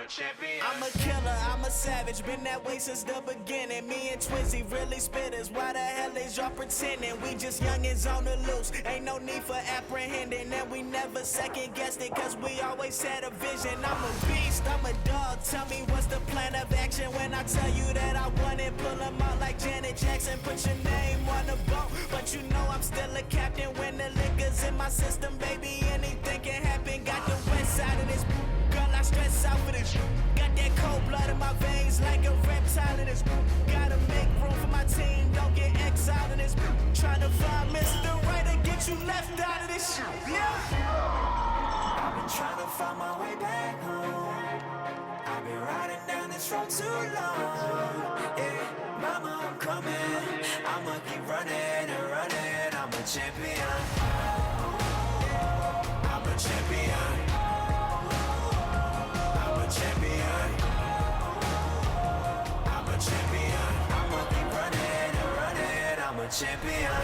a champion. I'm a killer, I'm a savage, been that way since the beginning. Me and Twizzy really spitters, why the hell is y'all pretending? We just youngins on the loose, ain't no need for apprehending. And we never second guessed it, cause we always had a vision. I'm a beast, I'm a dog, tell me what's the plan of action? When I tell you that I want it, pull them out like Janet Jackson. Put your name on the boat, but you know I'm still a captain. When the liquor's in my system, baby, anything can happen. Got the west side of this, girl, I stress out for this. Got that cold blood in my veins like a reptile in this. Gotta make room for my team, don't get exiled in this. Trying to find Mr. Right and get you left out of this shit. Yeah. I've been trying to find my way back home. I've been riding down this road too long. Yeah, mama, I'm coming. I'ma keep running and running. I'm a champion. I'm a champion. I'm a champion. I'm a champion. I'ma keep running and running. I'm a champion.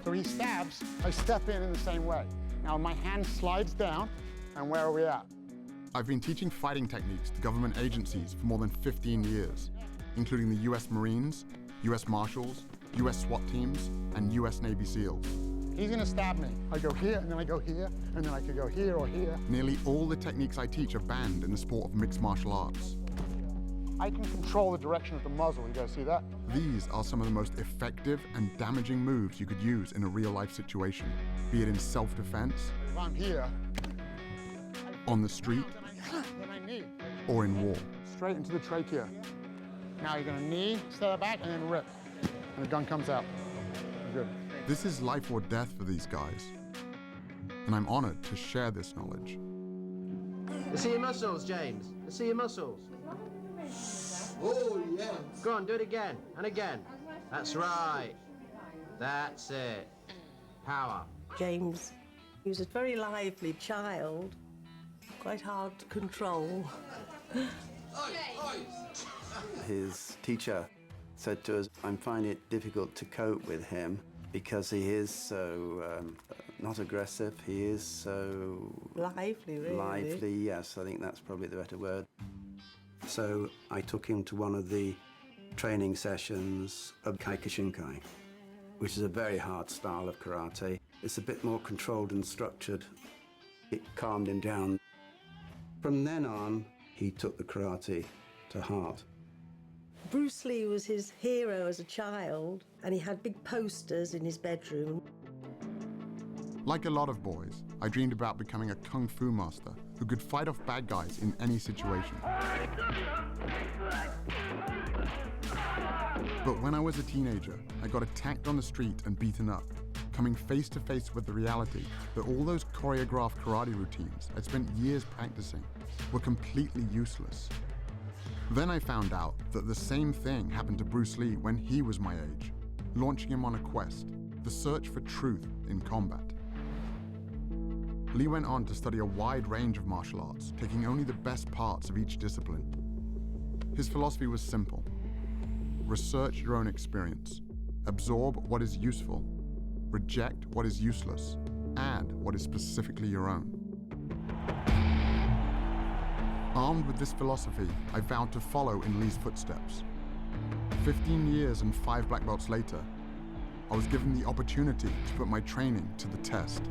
So he stabs, I step in the same way. Now my hand slides down, and where are we at? I've been teaching fighting techniques to government agencies for more than 15 years, including the US Marines, US Marshals, US SWAT teams, and US Navy SEALs. He's gonna stab me. I go here, and then I go here, and then I could go here or here. Nearly all the techniques I teach are banned in the sport of mixed martial arts. I can control the direction of the muzzle. You guys see that? These are some of the most effective and damaging moves you could use in a real-life situation, be it in self-defense, If I'm here, on the street, then I knee. or in war. Straight into the trachea. Now you're gonna knee, step back, and then rip. And the gun comes out. Good. This is life or death for these guys, and I'm honored to share this knowledge. Let's see your muscles, James. Let's see your muscles. Oh, yes. Go on, do it again and again. That's right. That's it. Power. James, he was a very lively child, quite hard to control. His teacher said to us, I'm finding it difficult to cope with him because he is so not aggressive, he is so... Lively, really. Lively, yes, I think that's probably the better word. So I took him to one of the training sessions of Kyokushinkai, which is a very hard style of karate. It's a bit more controlled and structured. It calmed him down. From then on, he took the karate to heart. Bruce Lee was his hero as a child, and he had big posters in his bedroom. Like a lot of boys, I dreamed about becoming a kung fu master who could fight off bad guys in any situation. But when I was a teenager, I got attacked on the street and beaten up, coming face to face with the reality that all those choreographed karate routines I'd spent years practicing were completely useless. Then I found out that the same thing happened to Bruce Lee when he was my age, launching him on a quest, the search for truth in combat. Lee went on to study a wide range of martial arts, taking only the best parts of each discipline. His philosophy was simple: research your own experience, absorb what is useful, reject what is useless, add what is specifically your own. Armed with this philosophy, I vowed to follow in Lee's footsteps. 15 years and 5 black belts later, I was given the opportunity to put my training to the test.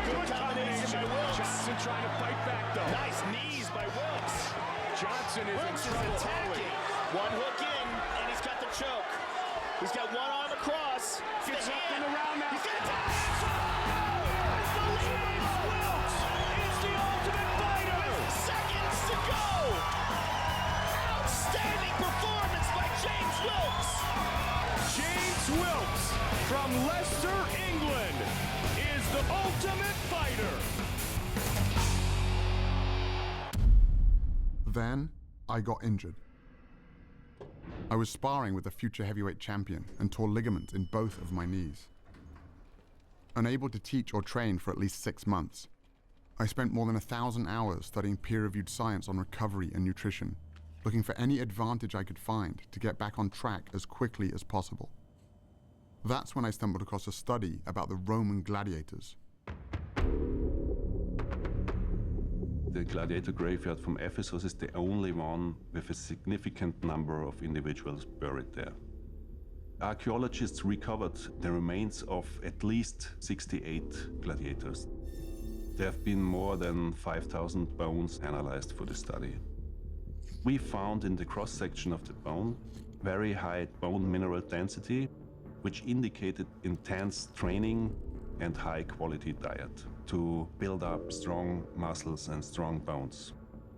Good combination by Wilks. Johnson trying to fight back, though. Nice knees by Wilks. Johnson is in trouble attacking. One hook in, and he's got the choke. He's got one arm across. Gets up and around now. He's got a tap. Wilks is the ultimate fighter. With seconds to go. Outstanding performance by James Wilks. James Wilks from Leicester, England, is the ultimate fighter. Then, I got injured. I was sparring with a future heavyweight champion and tore ligaments in both of my knees. Unable to teach or train for at least 6 months, I spent more than 1,000 hours studying peer-reviewed science on recovery and nutrition, looking for any advantage I could find to get back on track as quickly as possible. That's when I stumbled across a study about the Roman gladiators. The gladiator graveyard from Ephesus is the only one with a significant number of individuals buried there. Archaeologists recovered the remains of at least 68 gladiators. There have been more than 5,000 bones analyzed for the study. We found in the cross-section of the bone very high bone mineral density, which indicated intense training and high-quality diet to build up strong muscles and strong bones.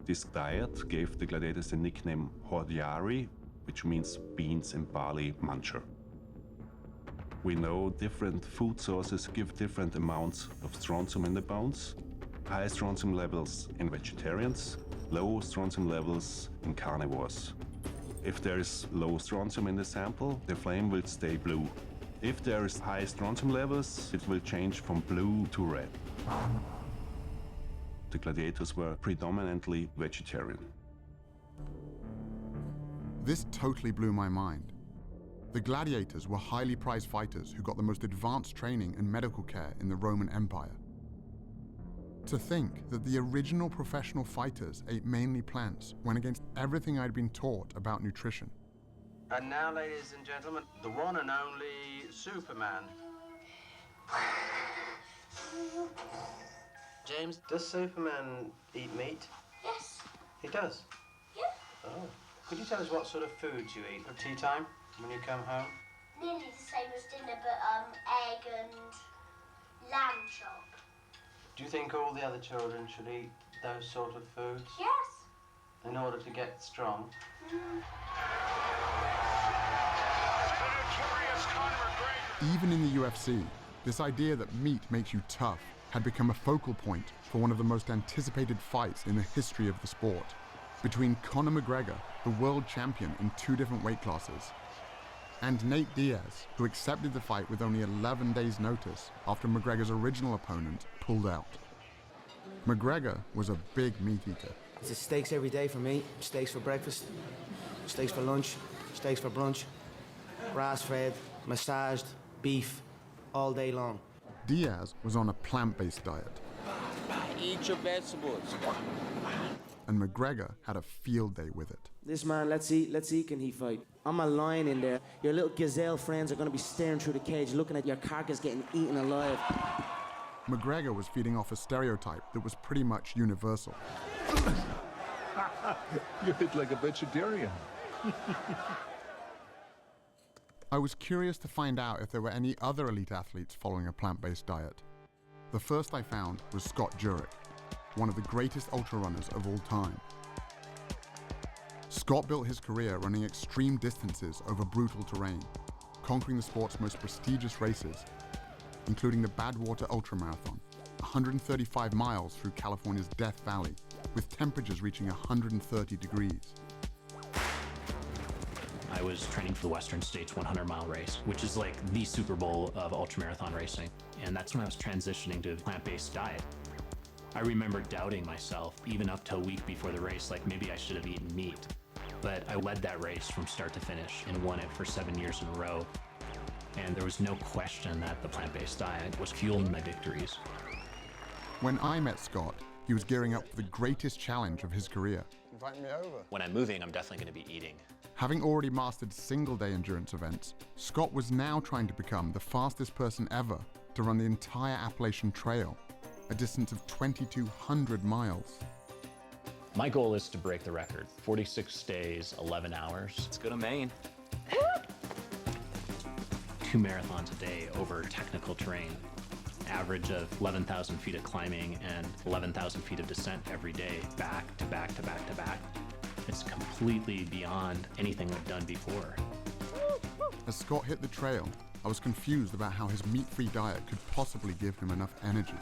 This diet gave the gladiators the nickname hordeari, which means beans and barley muncher. We know different food sources give different amounts of strontium in the bones. High strontium levels in vegetarians, low strontium levels in carnivores. If there is low strontium in the sample, the flame will stay blue. If there is high strontium levels, it will change from blue to red. The gladiators were predominantly vegetarian. This totally blew my mind. The gladiators were highly prized fighters who got the most advanced training and medical care in the Roman Empire. To think that the original professional fighters ate mainly plants went against everything I'd been taught about nutrition. And now, ladies and gentlemen, the one and only Superman. James, does Superman eat meat? Yes. He does? Yeah. Oh. Could you tell us what sort of foods you eat at tea time when you come home? Nearly the same as dinner, but egg and lamb chop. Do you think all the other children should eat those sort of foods? Yes. In order to get strong? Even in the UFC, this idea that meat makes you tough had become a focal point for one of the most anticipated fights in the history of the sport, between Conor McGregor, the world champion in 2 different weight classes, and Nate Diaz, who accepted the fight with only 11 days' notice after McGregor's original opponent pulled out. McGregor was a big meat eater. It's steaks every day for me. Steaks for breakfast, steaks for lunch, steaks for brunch, grass-fed, massaged, beef, all day long. Diaz was on a plant-based diet. Eat your vegetables. And McGregor had a field day with it. This man, let's see, can he fight? I'm a lion in there. Your little gazelle friends are gonna be staring through the cage, looking at your carcass getting eaten alive. McGregor was feeding off a stereotype that was pretty much universal. You hit like a vegetarian. I was curious to find out if there were any other elite athletes following a plant-based diet. The first I found was Scott Jurek, one of the greatest ultra runners of all time. Scott built his career running extreme distances over brutal terrain, conquering the sport's most prestigious races, including the Badwater Ultramarathon, 135 miles through California's Death Valley, with temperatures reaching 130 degrees. I was training for the Western States 100-mile race, which is like the Super Bowl of ultramarathon racing. And that's when I was transitioning to a plant-based diet. I remember doubting myself, even up to a week before the race, like maybe I should have eaten meat. But I led that race from start to finish and won it for 7 years in a row. And there was no question that the plant-based diet was fueling my victories. When I met Scott, he was gearing up for the greatest challenge of his career. Invite me over. When I'm moving, I'm definitely going to be eating. Having already mastered single-day endurance events, Scott was now trying to become the fastest person ever to run the entire Appalachian Trail, a distance of 2,200 miles. My goal is to break the record. 46 days, 11 hours. Let's go to Maine. 2 marathons a day over technical terrain. Average of 11,000 feet of climbing and 11,000 feet of descent every day, back to back to back to back. It's completely beyond anything I've done before. As Scott hit the trail, I was confused about how his meat-free diet could possibly give him enough energy.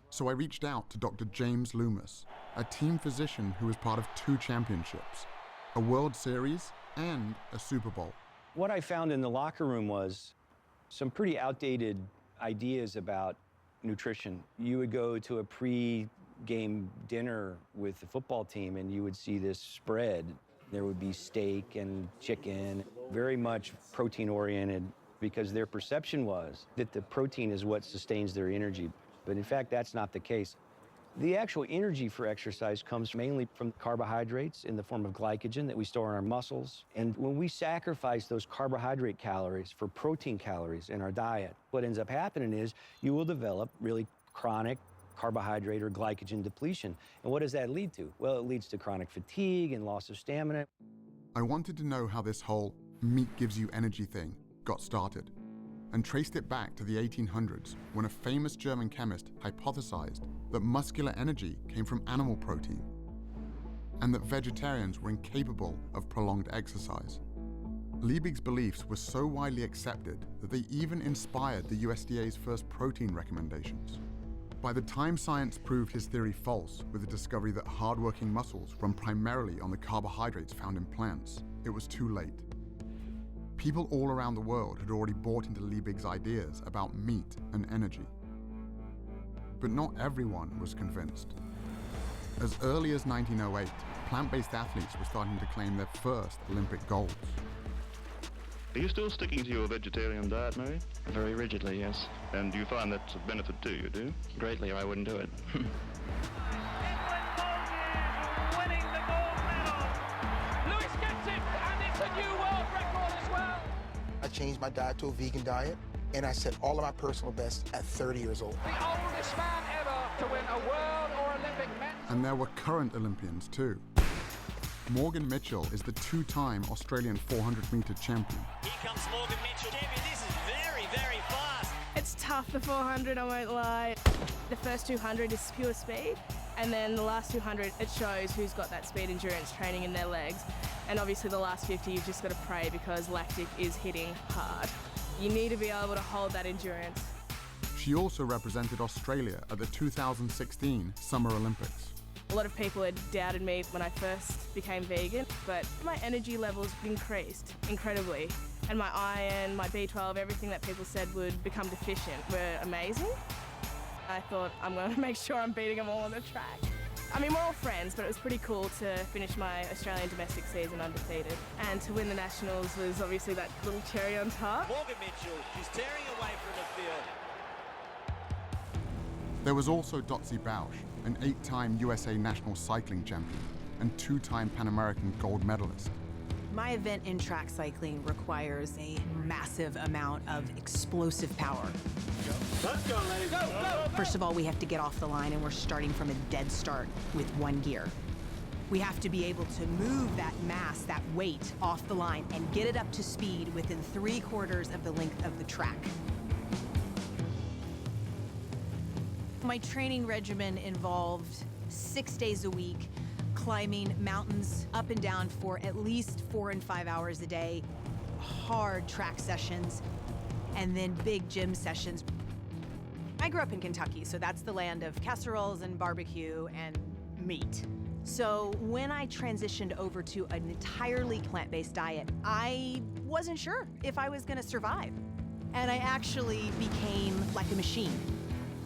So I reached out to Dr. James Loomis, a team physician who was part of 2 championships, a World Series and a Super Bowl. What I found in the locker room was some pretty outdated ideas about nutrition. You would go to a pre-game dinner with the football team and you would see this spread. There would be steak and chicken, very much protein-oriented, because their perception was that the protein is what sustains their energy. But in fact, that's not the case. The actual energy for exercise comes mainly from carbohydrates in the form of glycogen that we store in our muscles. And when we sacrifice those carbohydrate calories for protein calories in our diet, what ends up happening is you will develop really chronic carbohydrate or glycogen depletion. And what does that lead to? Well, it leads to chronic fatigue and loss of stamina. I wanted to know how this whole meat gives you energy thing got started, and traced it back to the 1800s when a famous German chemist hypothesized that muscular energy came from animal protein and that vegetarians were incapable of prolonged exercise. Liebig's beliefs were so widely accepted that they even inspired the USDA's first protein recommendations. By the time science proved his theory false with the discovery that hardworking muscles run primarily on the carbohydrates found in plants, it was too late. People all around the world had already bought into Liebig's ideas about meat and energy. But not everyone was convinced. As early as 1908, plant-based athletes were starting to claim their first Olympic golds. Are you still sticking to your vegetarian diet, Mary? Very rigidly, yes. And do you find that's a benefit to you, do you? Greatly, or I wouldn't do it. Winning the gold medal. Lewis gets it, and it's a new world record as well. I changed my diet to a vegan diet, and I set all of my personal bests at 30 years old. The oldest man ever to win a world or Olympic medal. And there were current Olympians too. Morgan Mitchell is the two-time Australian 400-meter champion. Here comes Morgan Mitchell. Champion, this is very, very fast. It's tough, the 400, I won't lie. The first 200 is pure speed, and then the last 200, it shows who's got that speed endurance training in their legs. And obviously the last 50, you've just got to pray because lactic is hitting hard. You need to be able to hold that endurance. She also represented Australia at the 2016 Summer Olympics. A lot of people had doubted me when I first became vegan, but my energy levels increased incredibly. And my iron, my B12, everything that people said would become deficient were amazing. I thought, I'm going to make sure I'm beating them all on the track. I mean, we're all friends, but it was pretty cool to finish my Australian domestic season undefeated. And to win the Nationals was obviously that little cherry on top. Morgan Mitchell, she's tearing away from the field. There was also Dotsie Bausch, an 8-time USA national cycling champion and 2-time Pan American gold medalist. My event in track cycling requires a massive amount of explosive power. Let's go, ladies. Go, go. First of all, we have to get off the line, and we're starting from a dead start with one gear. We have to be able to move that mass, that weight, off the line and get it up to speed within 3/4 of the length of the track. My training regimen involved 6 days a week, climbing mountains up and down for at least 4 and 5 hours a day, hard track sessions, and then big gym sessions. I grew up in Kentucky, so that's the land of casseroles and barbecue and meat. So when I transitioned over to an entirely plant-based diet, I wasn't sure if I was gonna survive. And I actually became like a machine.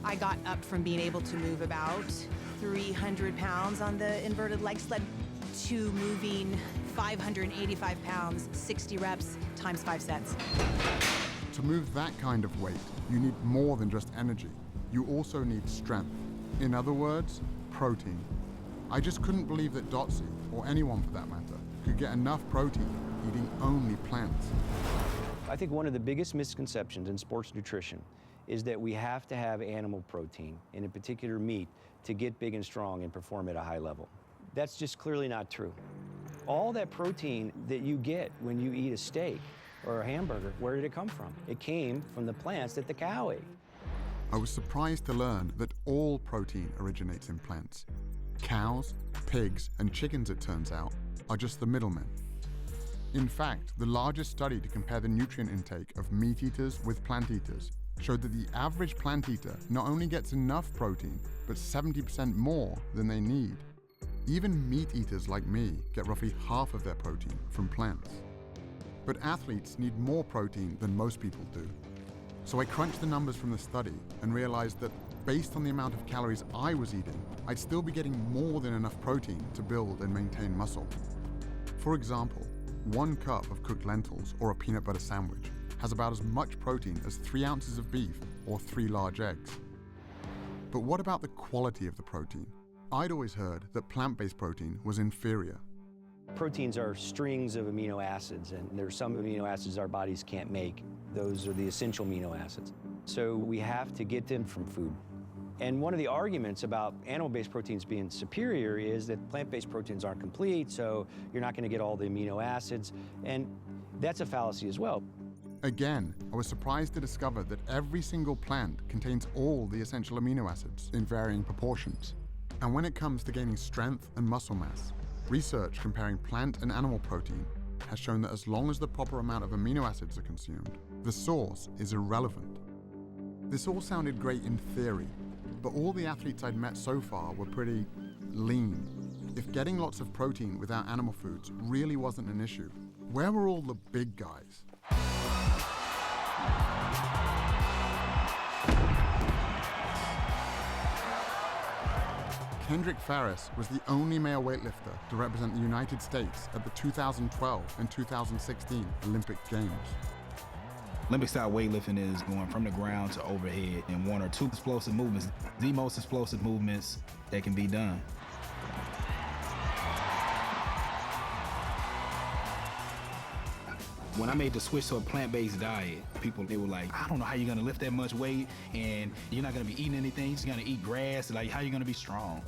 I got up from being able to move about 300 pounds on the inverted leg sled to moving 585 pounds, 60 reps, times 5 sets. To move that kind of weight, you need more than just energy. You also need strength. In other words, protein. I just couldn't believe that Dotsie, or anyone for that matter, could get enough protein eating only plants. I think one of the biggest misconceptions in sports nutrition is that we have to have animal protein, and in particular meat, to get big and strong and perform at a high level. That's just clearly not true. All that protein that you get when you eat a steak or a hamburger, where did it come from? It came from the plants that the cow ate. I was surprised to learn that all protein originates in plants. Cows, pigs, and chickens, it turns out, are just the middlemen. In fact, the largest study to compare the nutrient intake of meat eaters with plant eaters showed that the average plant eater not only gets enough protein, but 70% more than they need. Even meat eaters like me get roughly half of their protein from plants. But athletes need more protein than most people do. So I crunched the numbers from the study and realized that based on the amount of calories I was eating, I'd still be getting more than enough protein to build and maintain muscle. For example, 1 cup of cooked lentils or a peanut butter sandwich has about as much protein as 3 ounces of beef or 3 large eggs. But what about the quality of the protein? I'd always heard that plant-based protein was inferior. Proteins are strings of amino acids, and there's some amino acids our bodies can't make. Those are the essential amino acids. So we have to get them from food. And one of the arguments about animal-based proteins being superior is that plant-based proteins aren't complete, so you're not going to get all the amino acids, and that's a fallacy as well. Again, I was surprised to discover that every single plant contains all the essential amino acids in varying proportions. And when it comes to gaining strength and muscle mass, research comparing plant and animal protein has shown that as long as the proper amount of amino acids are consumed, the source is irrelevant. This all sounded great in theory, but all the athletes I'd met so far were pretty lean. If getting lots of protein without animal foods really wasn't an issue, where were all the big guys? Kendrick Ferris was the only male weightlifter to represent the United States at the 2012 and 2016 Olympic Games. Olympic-style weightlifting is going from the ground to overhead in 1 or 2 explosive movements, the most explosive movements that can be done. When I made the switch to a plant-based diet, they were like, I don't know how you're gonna lift that much weight, and you're not gonna be eating anything, you're just gonna eat grass, like how are you gonna be strong?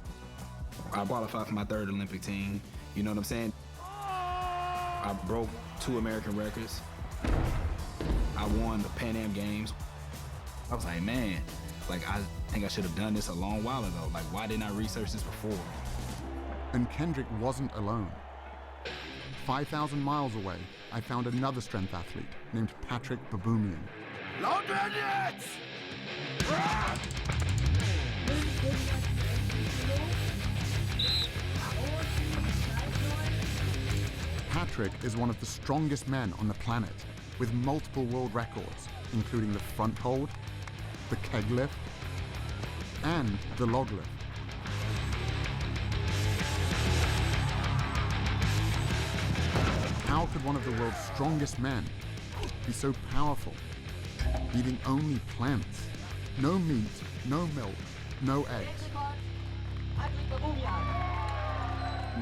I qualified for my 3rd Olympic team, you know what I'm saying? I broke 2 American records. I won the Pan Am Games. I was like, man, like I think I should have done this a long while ago. Like, why didn't I research this before? And Kendrick wasn't alone. 5,000 miles away, I found another strength athlete named Patrick Baboumian. Long minutes! Patrick is one of the strongest men on the planet, with multiple world records, including the front hold, the keg lift, and the log lift. How could one of the world's strongest men be so powerful, eating only plants? No meat, no milk, no eggs.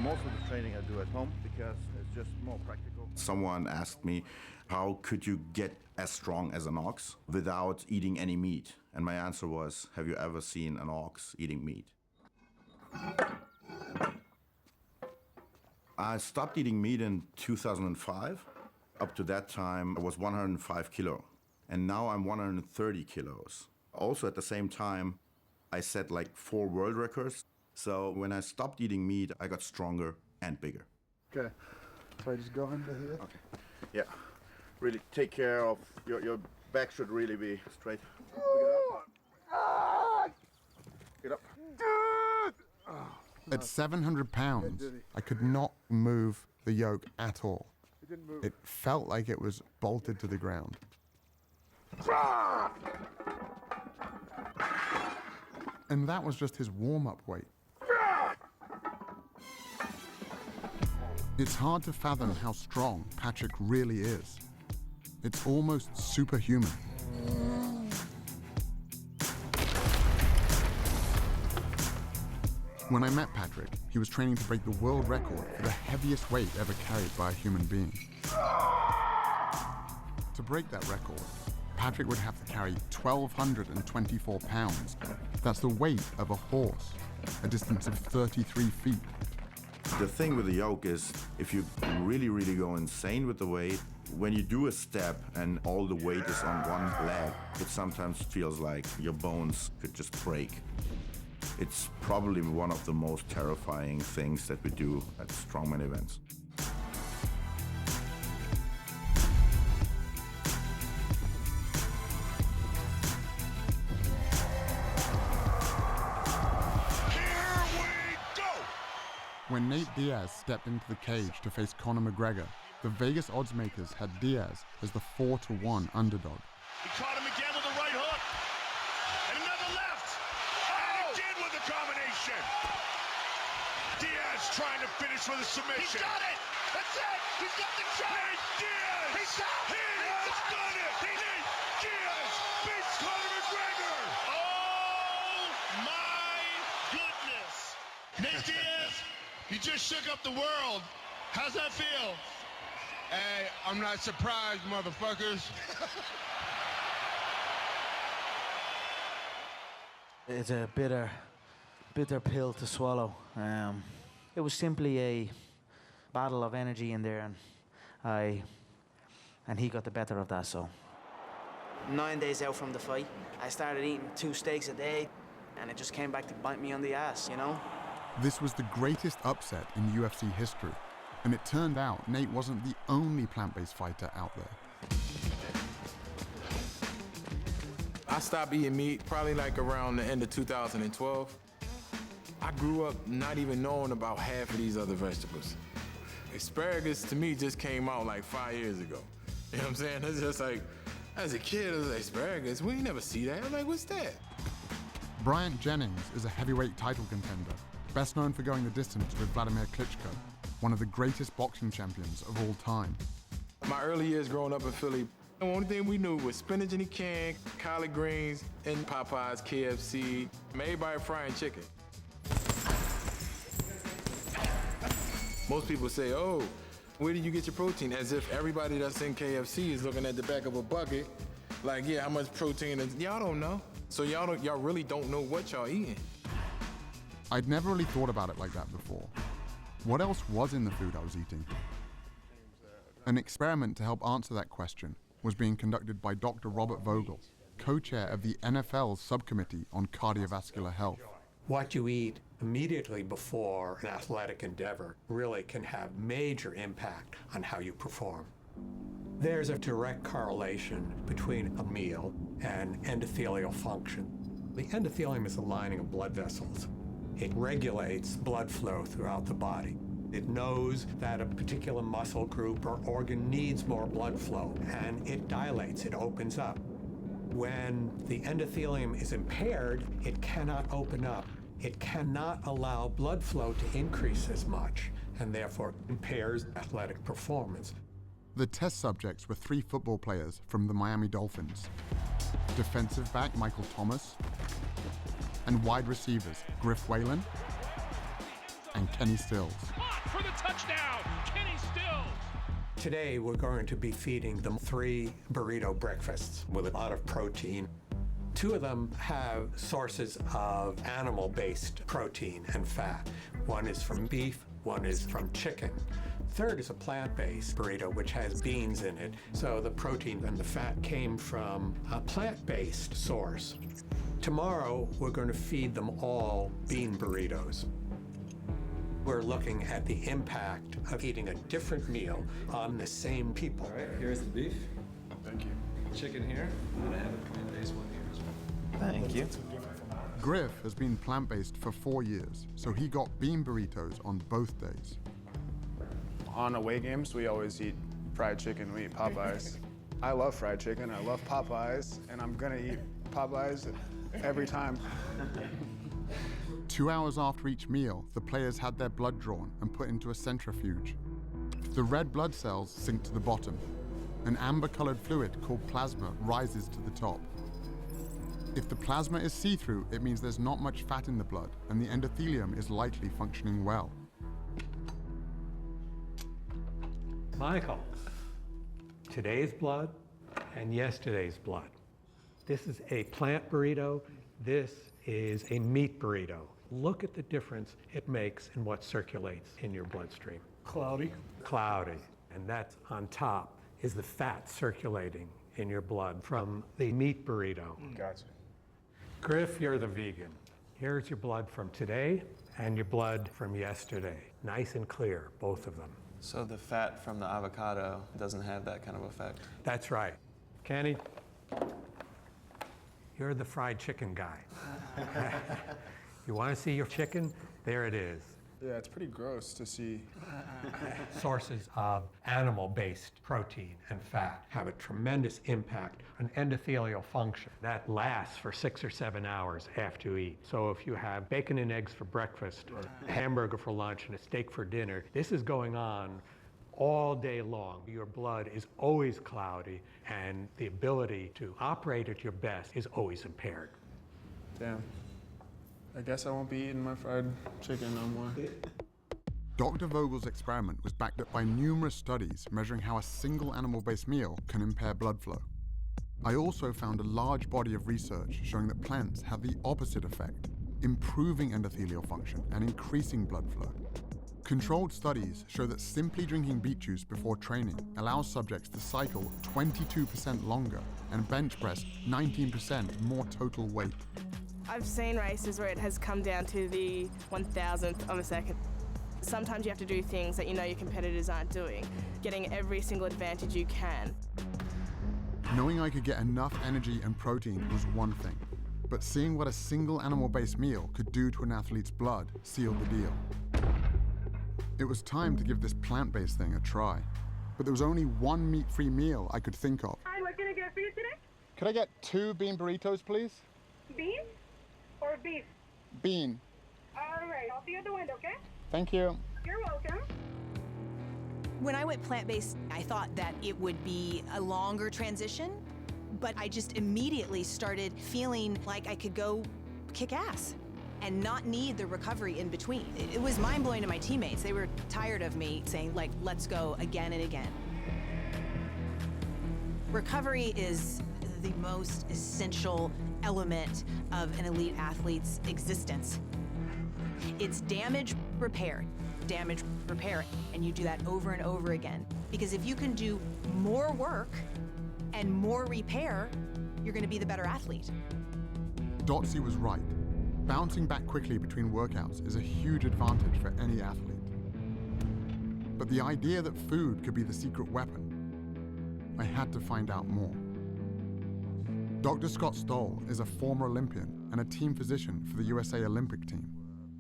Most of the training I do at home because it's just more practical. Someone asked me, how could you get as strong as an ox without eating any meat? And my answer was, have you ever seen an ox eating meat? I stopped eating meat in 2005. Up to that time, I was 105 kilo. And now I'm 130 kilos. Also at the same time, I set like 4 world records. So when I stopped eating meat, I got stronger and bigger. Okay, so I just go under here. Okay, yeah. Really take care of, your back should really be straight. Get up. At 700 pounds, I could not move the yoke at all. It felt like it was bolted to the ground. And that was just his warm-up weight. It's hard to fathom how strong Patrick really is. It's almost superhuman. When I met Patrick, he was training to break the world record for the heaviest weight ever carried by a human being. To break that record, Patrick would have to carry 1,224 pounds. That's the weight of a horse, a distance of 33 feet. The thing with the yoke is, if you really, really go insane with the weight, when you do a step and all the weight is on one leg, it sometimes feels like your bones could just break. It's probably one of the most terrifying things that we do at strongman events. When Nate Diaz stepped into the cage to face Conor McGregor, the Vegas oddsmakers had Diaz as the 4-1 underdog. He caught him again with a Wilks trying to finish with a submission. He's got it! That's it! He's got the choke! He's done it! Diaz beats Conor McGregor! Oh my goodness! Nate Diaz, you just shook up the world. How's that feel? Hey, I'm not surprised, motherfuckers. It's a bitter pill to swallow. It was simply a battle of energy in there, and he got the better of that, so. 9 days out from the fight, I started eating 2 steaks a day, and it just came back to bite me on the ass, you know? This was the greatest upset in UFC history, and it turned out Nate wasn't the only plant-based fighter out there. I stopped eating meat probably like around the end of 2012. I grew up not even knowing about half of these other vegetables. Asparagus to me just came out like 5 years ago. You know what I'm saying? It's just like, as a kid, it was like, asparagus, we ain't never see that. I'm like, what's that? Bryant Jennings is a heavyweight title contender, best known for going the distance with Vladimir Klitschko, one of the greatest boxing champions of all time. My early years growing up in Philly, the only thing we knew was spinach in a can, collard greens, and Popeyes, KFC, everybody frying chicken. Most people say, oh, where do you get your protein? As if everybody that's in KFC is looking at the back of a bucket, like, yeah, how much protein is, y'all don't know. So y'all really don't know what y'all eating. I'd never really thought about it like that before. What else was in the food I was eating? An experiment to help answer that question was being conducted by Dr. Robert Vogel, co-chair of the NFL's subcommittee on cardiovascular health. What you eat immediately before an athletic endeavor really can have major impact on how you perform. There's a direct correlation between a meal and endothelial function. The endothelium is the lining of blood vessels. It regulates blood flow throughout the body. It knows that a particular muscle group or organ needs more blood flow, and it dilates, it opens up. When the endothelium is impaired, it cannot open up. It cannot allow blood flow to increase as much, and therefore impairs athletic performance. The test subjects were 3 football players from the Miami Dolphins, defensive back Michael Thomas, and wide receivers Griff Whalen and Kenny Stills. For the touchdown, Kenny Stills. Today, we're going to be feeding them 3 burrito breakfasts with a lot of protein. 2 of them have sources of animal-based protein and fat. One is from beef, one is from chicken. Third is a plant-based burrito, which has beans in it. So the protein and the fat came from a plant-based source. Tomorrow, we're going to feed them all bean burritos. We're looking at the impact of eating a different meal on the same people. All right, here's the beef. Thank you. Chicken here, and I have a plant-based one here as well. Thank you. Griff has been plant-based for 4 years, so he got bean burritos on both days. On away games, we always eat fried chicken, we eat Popeyes. I love fried chicken, I love Popeyes, and I'm gonna eat Popeyes every time. 2 hours after each meal, the players had their blood drawn and put into a centrifuge. The red blood cells sink to the bottom. An amber-colored fluid called plasma rises to the top. If the plasma is see-through, it means there's not much fat in the blood, and the endothelium is likely functioning well. Michael, today's blood and yesterday's blood. This is a plant burrito. This is a meat burrito. Look at the difference it makes in what circulates in your bloodstream. Cloudy. Cloudy. And that's on top is the fat circulating in your blood from the meat burrito. Gotcha. Griff, you're the vegan. Here's your blood from today and your blood from yesterday. Nice and clear, both of them. So the fat from the avocado doesn't have that kind of effect? That's right. Kenny, you're the fried chicken guy. You want to see your chicken? There it is. Yeah, it's pretty gross to see. Sources of animal-based protein and fat have a tremendous impact on endothelial function. That lasts for 6 or 7 hours after you eat. So if you have bacon and eggs for breakfast, a hamburger for lunch, and a steak for dinner, this is going on all day long. Your blood is always cloudy, and the ability to operate at your best is always impaired. Damn. I guess I won't be eating my fried chicken no more. Dr. Vogel's experiment was backed up by numerous studies measuring how a single animal-based meal can impair blood flow. I also found a large body of research showing that plants have the opposite effect, improving endothelial function and increasing blood flow. Controlled studies show that simply drinking beet juice before training allows subjects to cycle 22% longer and bench press 19% more total weight. I've seen races where it has come down to the 1,000th of a second. Sometimes you have to do things that you know your competitors aren't doing, getting every single advantage you can. Knowing I could get enough energy and protein was one thing, but seeing what a single animal-based meal could do to an athlete's blood sealed the deal. It was time to give this plant-based thing a try, but there was only one meat-free meal I could think of. Hi, what can I get for you today? Could I get 2 bean burritos, please? Bean or beef? Bean. All right, I'll see you at the window, okay? Thank you. You're welcome. When I went plant-based, I thought that it would be a longer transition, but I just immediately started feeling like I could go kick ass and not need the recovery in between. It was mind-blowing to my teammates. They were tired of me saying, like, let's go again and again. Recovery is the most essential element of an elite athlete's existence. It's damage repair, and you do that over and over again. Because if you can do more work and more repair, you're gonna be the better athlete. Dotsie was right. Bouncing back quickly between workouts is a huge advantage for any athlete. But the idea that food could be the secret weapon, I had to find out more. Dr. Scott Stoll is a former Olympian and a team physician for the USA Olympic team.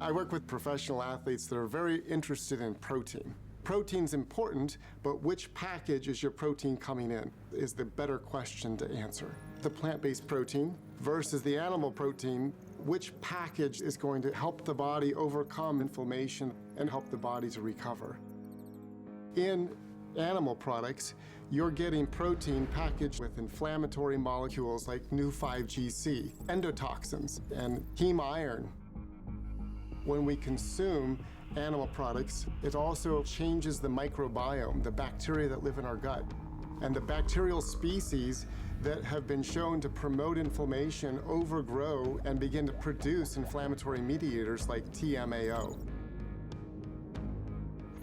I work with professional athletes that are very interested in protein. Protein's important, but which package is your protein coming in is the better question to answer. The plant-based protein versus the animal protein, which package is going to help the body overcome inflammation and help the body to recover? In animal products, you're getting protein packaged with inflammatory molecules like new 5-GC, endotoxins, and heme iron. When we consume animal products, it also changes the microbiome, the bacteria that live in our gut. And the bacterial species that have been shown to promote inflammation overgrow and begin to produce inflammatory mediators like TMAO.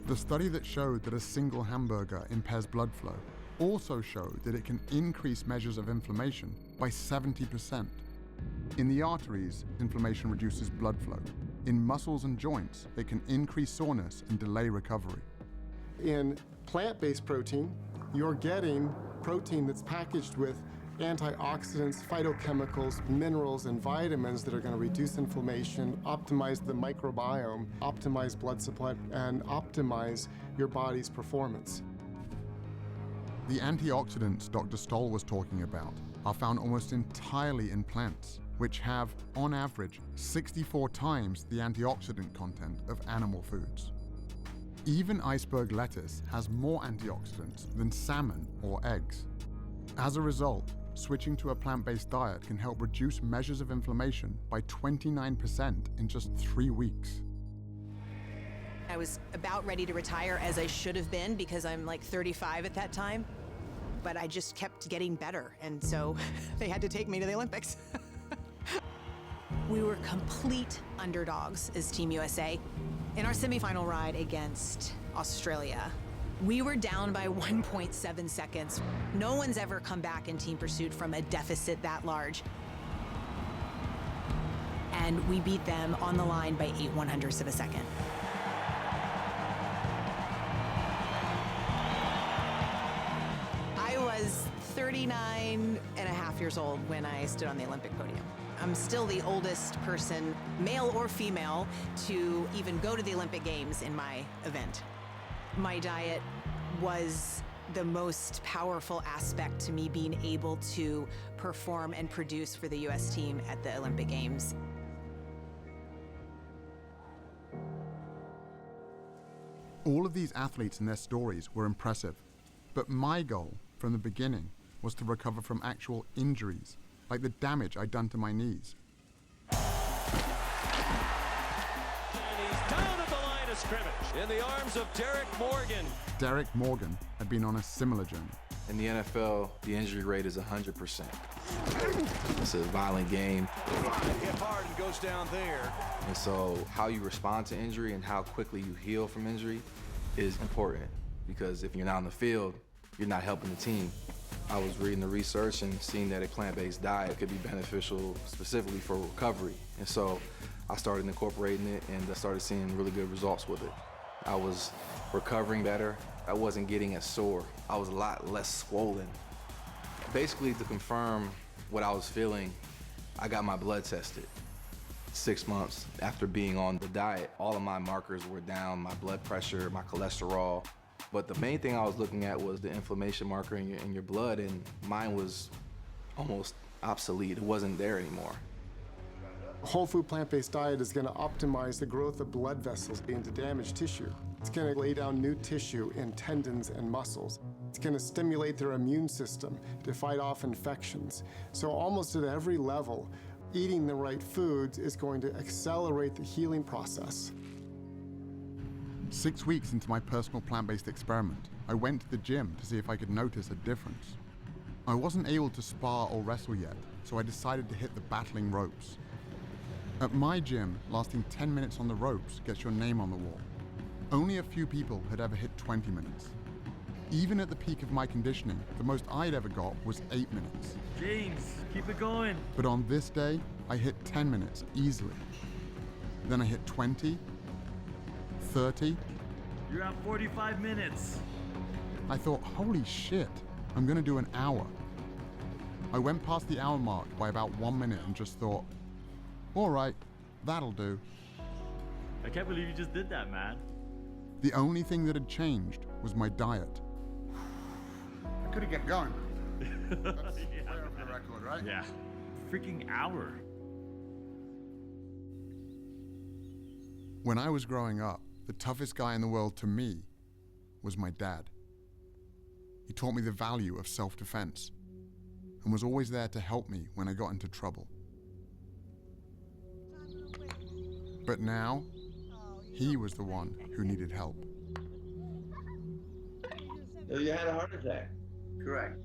The study that showed that a single hamburger impairs blood flow also showed that it can increase measures of inflammation by 70%. In the arteries, inflammation reduces blood flow. In muscles and joints, it can increase soreness and delay recovery. In plant-based protein, you're getting protein that's packaged with antioxidants, phytochemicals, minerals, and vitamins that are going to reduce inflammation, optimize the microbiome, optimize blood supply, and optimize your body's performance. The antioxidants Dr. Stoll was talking about are found almost entirely in plants, which have, on average, 64 times the antioxidant content of animal foods. Even iceberg lettuce has more antioxidants than salmon or eggs. As a result, switching to a plant-based diet can help reduce measures of inflammation by 29% in just 3 weeks. I was about ready to retire, as I should have been, because I'm like 35 at that time. But I just kept getting better, and so they had to take me to the Olympics. We were complete underdogs as Team USA. In our semifinal ride against Australia, we were down by 1.7 seconds. No one's ever come back in team pursuit from a deficit that large. And we beat them on the line by 8/100ths of a second. I was 39 and a half years old when I stood on the Olympic podium. I'm still the oldest person male or female, to even go to the Olympic Games in my event. My diet was the most powerful aspect to me being able to perform and produce for the U.S. team at the Olympic Games. All of these athletes and their stories were impressive, but my goal from the beginning was to recover from actual injuries, like the damage I'd done to my knees. And he's down at the line of scrimmage in the arms of Derek Morgan. Derek Morgan had been on a similar journey. In the NFL, the injury rate is 100%. It's a violent game. Hit hard and goes down there. And so how you respond to injury and how quickly you heal from injury is important, because if you're not on the field, you're not helping the team. I was reading the research and seeing that a plant-based diet could be beneficial specifically for recovery. And so I started incorporating it, and I started seeing really good results with it. I was recovering better. I wasn't getting as sore. I was a lot less swollen. Basically, to confirm what I was feeling, I got my blood tested. 6 months after being on the diet, all of my markers were down, my blood pressure, my cholesterol. But the main thing I was looking at was the inflammation marker in your blood, and mine was almost obsolete. It wasn't there anymore. A whole food plant-based diet is going to optimize the growth of blood vessels into damaged tissue. It's going to lay down new tissue in tendons and muscles. It's going to stimulate their immune system to fight off infections. So almost at every level, eating the right foods is going to accelerate the healing process. 6 weeks into my personal plant-based experiment, I went to the gym to see if I could notice a difference. I wasn't able to spar or wrestle yet, so I decided to hit the battling ropes. At my gym, lasting 10 minutes on the ropes gets your name on the wall. Only a few people had ever hit 20 minutes. Even at the peak of my conditioning, the most I'd ever got was 8 minutes. James, keep it going. But on this day, I hit 10 minutes easily. Then I hit 20, 30. You're at 45 minutes. I thought, holy shit, I'm gonna do an hour. I went past the hour mark by about 1 minute and just thought, all right, that'll do. I can't believe you just did that, man. The only thing that had changed was my diet. I couldn't get going. Yeah, That's way over the record, right? Yeah. Freaking hour. When I was growing up, the toughest guy in the world to me was my dad. He taught me the value of self-defense and was always there to help me when I got into trouble. But now, he was the one who needed help. So you had a heart attack? Correct.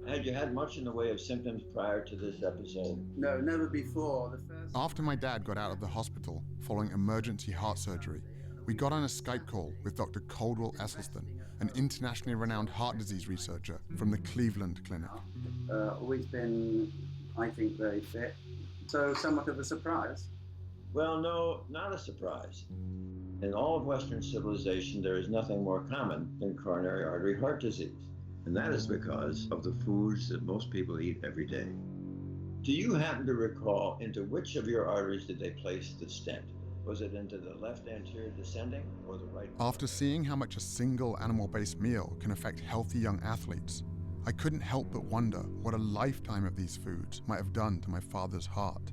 Had you had much in the way of symptoms prior to this episode? No, never before. After my dad got out of the hospital following emergency heart surgery, we got on a Skype call with Dr. Esselstyn, an internationally renowned heart disease researcher from the Cleveland Clinic. Always been, I think, very fit. So somewhat of a surprise. Well, no, not a surprise. In all of Western civilization, there is nothing more common than coronary artery heart disease. And that is because of the foods that most people eat every day. Do you happen to recall into which of your arteries did they place the stent? Was it into the left anterior descending or the right? After seeing how much a single animal-based meal can affect healthy young athletes, I couldn't help but wonder what a lifetime of these foods might have done to my father's heart.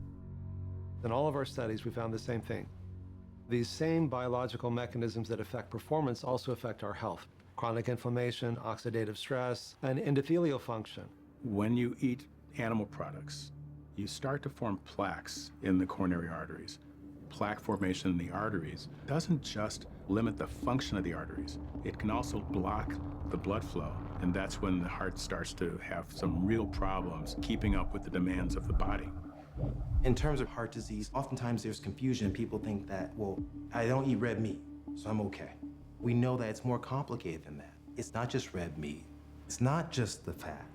In all of our studies, we found the same thing. These same biological mechanisms that affect performance also affect our health. Chronic inflammation, oxidative stress, and endothelial function. When you eat animal products, you start to form plaques in the coronary arteries. Plaque formation in the arteries doesn't just limit the function of the arteries, it can also block the blood flow. And that's when the heart starts to have some real problems keeping up with the demands of the body. In terms of heart disease, oftentimes there's confusion. People think that, well, I don't eat red meat, so I'm okay. We know that it's more complicated than that. It's not just red meat. It's not just the fat.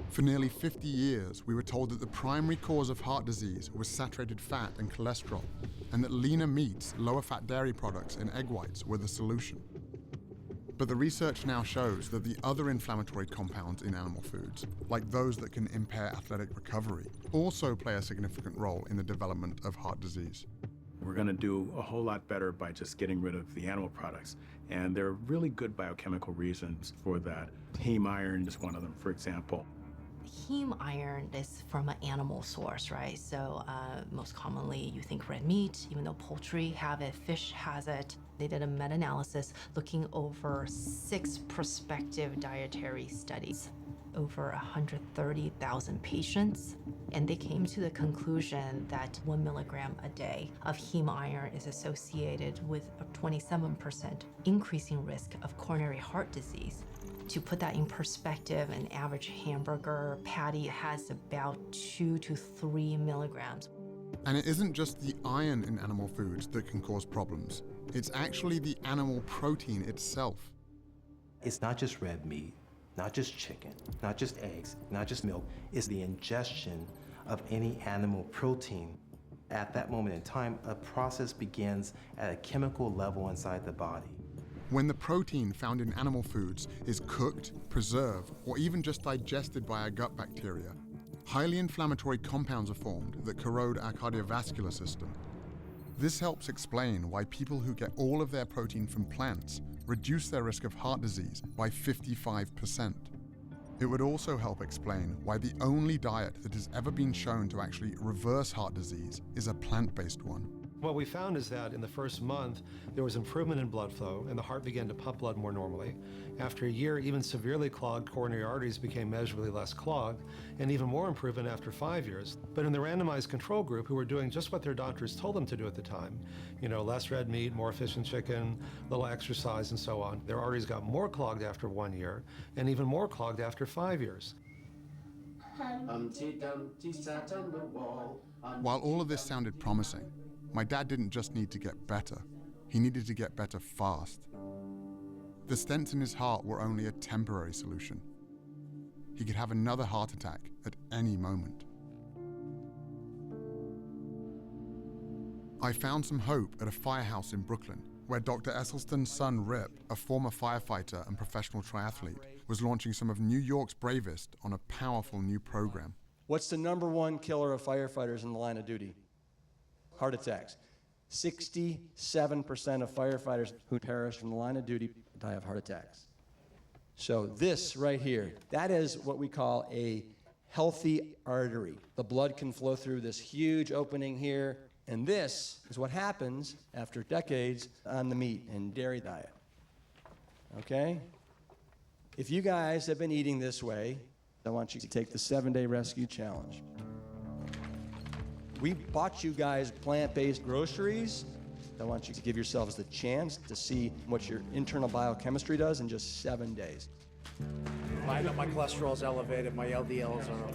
For nearly 50 years, we were told that the primary cause of heart disease was saturated fat and cholesterol, and that leaner meats, lower fat dairy products, and egg whites were the solution. But the research now shows that the other inflammatory compounds in animal foods, like those that can impair athletic recovery, also play a significant role in the development of heart disease. We're going to do a whole lot better by just getting rid of the animal products. And there are really good biochemical reasons for that. Heme iron is one of them, for example. Heme iron is from an animal source, right? So most commonly you think red meat, even though poultry have it, fish has it. They did a meta-analysis looking over 6 prospective dietary studies, over 130,000 patients, and they came to the conclusion that 1 milligram a day of heme iron is associated with a 27% increasing risk of coronary heart disease. To put that in perspective, an average hamburger patty has about 2 to 3 milligrams. And it isn't just the iron in animal foods that can cause problems. It's actually the animal protein itself. It's not just red meat, not just chicken, not just eggs, not just milk. It's the ingestion of any animal protein. At that moment in time, a process begins at a chemical level inside the body. When the protein found in animal foods is cooked, preserved, or even just digested by our gut bacteria, highly inflammatory compounds are formed that corrode our cardiovascular system. This helps explain why people who get all of their protein from plants reduce their risk of heart disease by 55%. It would also help explain why the only diet that has ever been shown to actually reverse heart disease is a plant-based one. What we found is that in the first month, there was improvement in blood flow and the heart began to pump blood more normally. After a year, even severely clogged coronary arteries became measurably less clogged, and even more improvement after 5 years. But in the randomized control group, who were doing just what their doctors told them to do at the time, less red meat, more fish and chicken, little exercise and so on, their arteries got more clogged after 1 year and even more clogged after 5 years. While all of this sounded promising, my dad didn't just need to get better, he needed to get better fast. The stents in his heart were only a temporary solution. He could have another heart attack at any moment. I found some hope at a firehouse in Brooklyn, where Dr. Esselstyn's son Rip, a former firefighter and professional triathlete, was launching some of New York's bravest on a powerful new program. What's the #1 killer of firefighters in the line of duty? Heart attacks. 67% of firefighters who perish from the line of duty die of heart attacks. So this right here, that is what we call a healthy artery. The blood can flow through this huge opening here, and this is what happens after decades on the meat and dairy diet. Okay? If you guys have been eating this way, I want you to take the 7-day rescue challenge. We bought you guys plant-based groceries. I want you to give yourselves the chance to see what your internal biochemistry does in just 7 days. My cholesterol's elevated, my LDLs are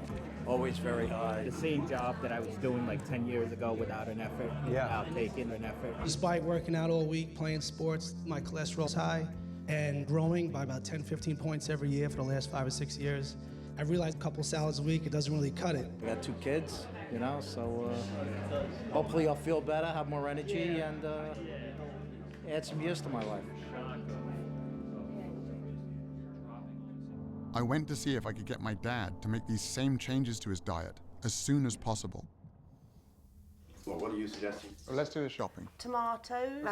always very high. The same job that I was doing like 10 years ago without an effort, without taking an effort. Despite working out all week, playing sports, my cholesterol's high and growing by about 10, 15 points every year for the last 5 or 6 years. I realized a couple salads a week, it doesn't really cut it. I got 2 kids, so hopefully I'll feel better, have more energy, and add some years to my life. I went to see if I could get my dad to make these same changes to his diet as soon as possible. Well, what are you suggesting? Well, let's do the shopping. Tomatoes,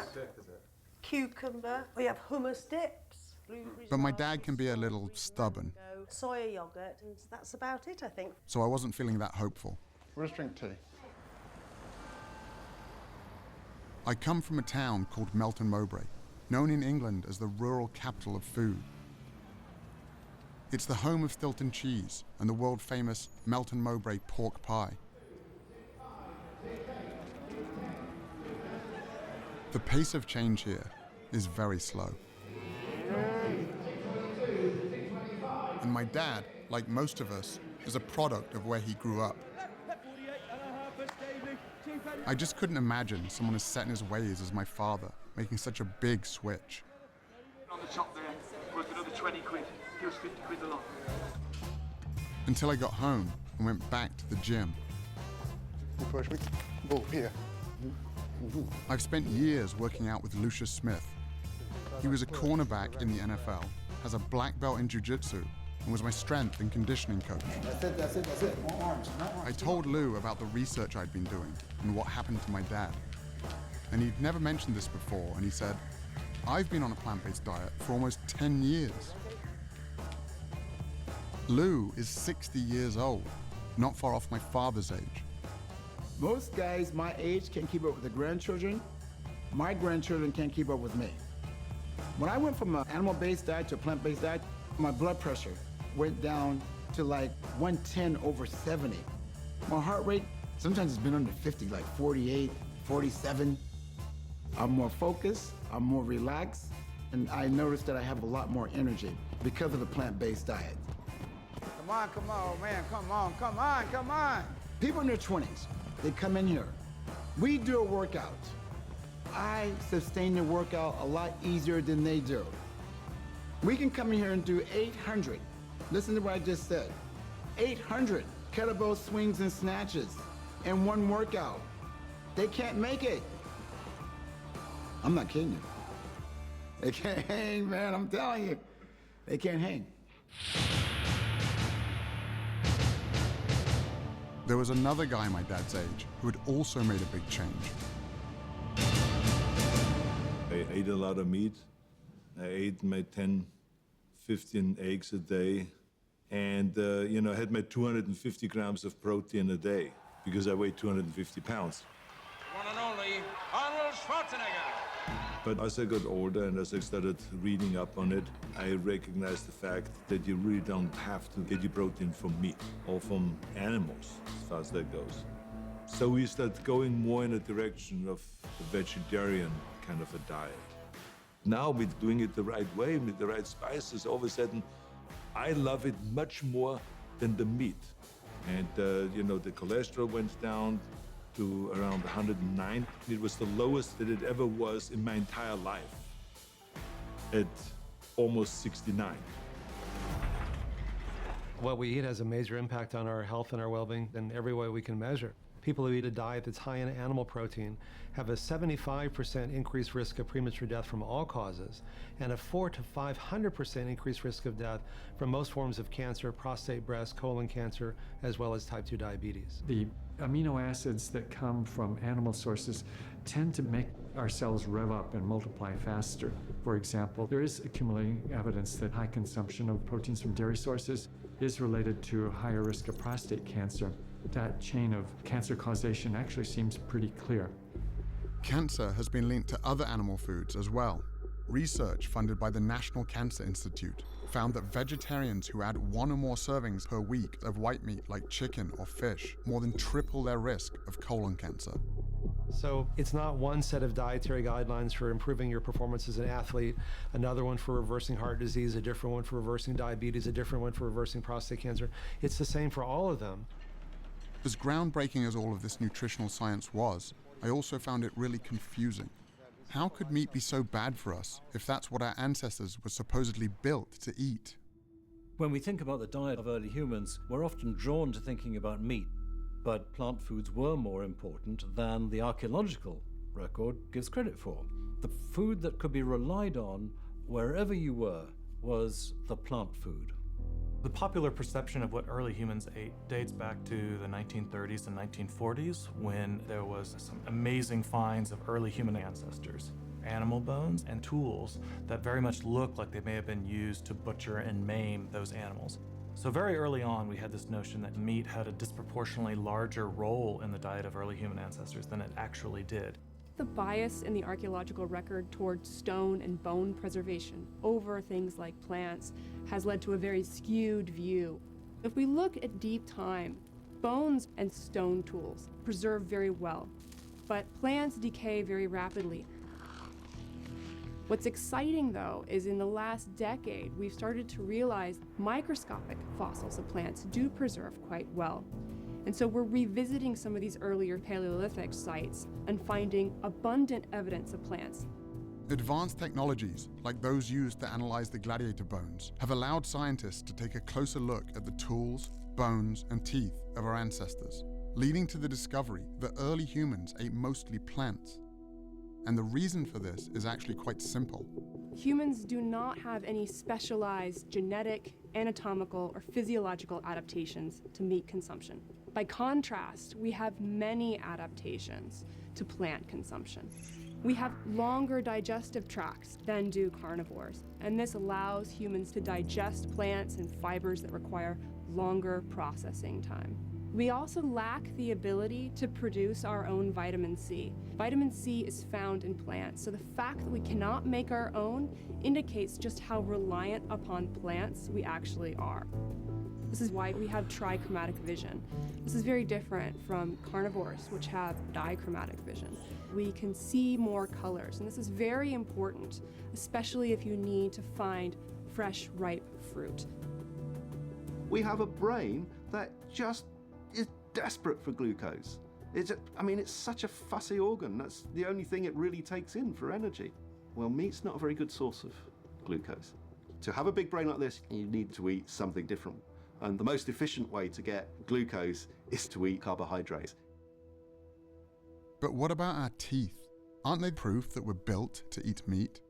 cucumber, we have hummus dips, blueberries. But my dad can be a little stubborn, soya yogurt, and that's about it, I think. so I wasn't feeling that hopeful. We'll just drink tea. I come from a town called Melton Mowbray, known in England as the rural capital of food. It's the home of Stilton cheese and the world-famous Melton Mowbray pork pie. The pace of change here is very slow. And my dad, like most of us, is a product of where he grew up. I just couldn't imagine someone as set in his ways as my father making such a big switch. On the top there was another 20 quid. He was 50 quid a lot. Until I got home and went back to the gym. Here. I've spent years working out with Lucius Smith. He was a cornerback in the NFL, has a black belt in jiu-jitsu, and was my strength and conditioning coach. That's it. More arms. I told Lou about the research I'd been doing and what happened to my dad. and he'd never mentioned this before, and he said, "I've been on a plant-based diet for almost 10 years. Lou is 60 years old, not far off my father's age. Most guys my age can't keep up with the grandchildren. My grandchildren can't keep up with me. When I went from an animal-based diet to a plant-based diet, my blood pressure went down to like 110/70. My heart rate, sometimes it's been under 50, like 48, 47. I'm more focused, I'm more relaxed, and I noticed that I have a lot more energy because of the plant-based diet. Come on, man, come on. People in their 20s, they come in here. We do a workout. I sustain the workout a lot easier than they do. We can come in here and do 800. Listen to what I just said. 800 kettlebell swings and snatches in one workout. They can't make it. I'm not kidding you. They can't hang, man, I'm telling you. They can't hang. There was another guy my dad's age who had also made a big change. I ate a lot of meat. I ate my 10, 15 eggs a day. And, I had my 250 grams of protein a day because I weighed 250 pounds. One and only Arnold Schwarzenegger. But as I got older and as I started reading up on it, I recognized the fact that you really don't have to get your protein from meat or from animals, as far as that goes. So we started going more in a direction of a vegetarian kind of a diet. Now we're doing it the right way, with the right spices. All of a sudden, I love it much more than the meat. And, the cholesterol went down to around 109. It was the lowest that it ever was in my entire life, at almost 69. What we eat has a major impact on our health and our well-being in every way we can measure. People who eat a diet that's high in animal protein have a 75% increased risk of premature death from all causes, and a 400% to 500% increased risk of death from most forms of cancer, prostate, breast, colon cancer, as well as type 2 diabetes. The amino acids that come from animal sources tend to make our cells rev up and multiply faster. For example, there is accumulating evidence that high consumption of proteins from dairy sources is related to a higher risk of prostate cancer. That chain of cancer causation actually seems pretty clear. Cancer has been linked to other animal foods as well. Research funded by the National Cancer Institute found that vegetarians who add 1 or more servings per week of white meat like chicken or fish more than triple their risk of colon cancer. So it's not one set of dietary guidelines for improving your performance as an athlete, another one for reversing heart disease, a different one for reversing diabetes, a different one for reversing prostate cancer. It's the same for all of them. As groundbreaking as all of this nutritional science was, I also found it really confusing. How could meat be so bad for us if that's what our ancestors were supposedly built to eat? When we think about the diet of early humans, we're often drawn to thinking about meat, but plant foods were more important than the archaeological record gives credit for. The food that could be relied on wherever you were was the plant food. The popular perception of what early humans ate dates back to the 1930s and 1940s, when there was some amazing finds of early human ancestors, animal bones and tools that very much look like they may have been used to butcher and maim those animals. So very early on, we had this notion that meat had a disproportionately larger role in the diet of early human ancestors than it actually did. The bias in the archaeological record towards stone and bone preservation over things like plants has led to a very skewed view. If we look at deep time, bones and stone tools preserve very well, but plants decay very rapidly. What's exciting, though, is in the last decade, we've started to realize microscopic fossils of plants do preserve quite well. And so we're revisiting some of these earlier Paleolithic sites and finding abundant evidence of plants. Advanced technologies, like those used to analyze the gladiator bones, have allowed scientists to take a closer look at the tools, bones, and teeth of our ancestors, leading to the discovery that early humans ate mostly plants. And the reason for this is actually quite simple. Humans do not have any specialized genetic, anatomical, or physiological adaptations to meat consumption. By contrast, we have many adaptations to plant consumption. We have longer digestive tracts than do carnivores, and this allows humans to digest plants and fibers that require longer processing time. We also lack the ability to produce our own vitamin C. Vitamin C is found in plants, so the fact that we cannot make our own indicates just how reliant upon plants we actually are. This is why we have trichromatic vision. This is very different from carnivores, which have dichromatic vision. We can see more colors, and this is very important, especially if you need to find fresh, ripe fruit. We have a brain that just is desperate for glucose. It's such a fussy organ. That's the only thing it really takes in for energy. Well, meat's not a very good source of glucose. To have a big brain like this, you need to eat something different. And the most efficient way to get glucose is to eat carbohydrates. But what about our teeth? Aren't they proof that we're built to eat meat?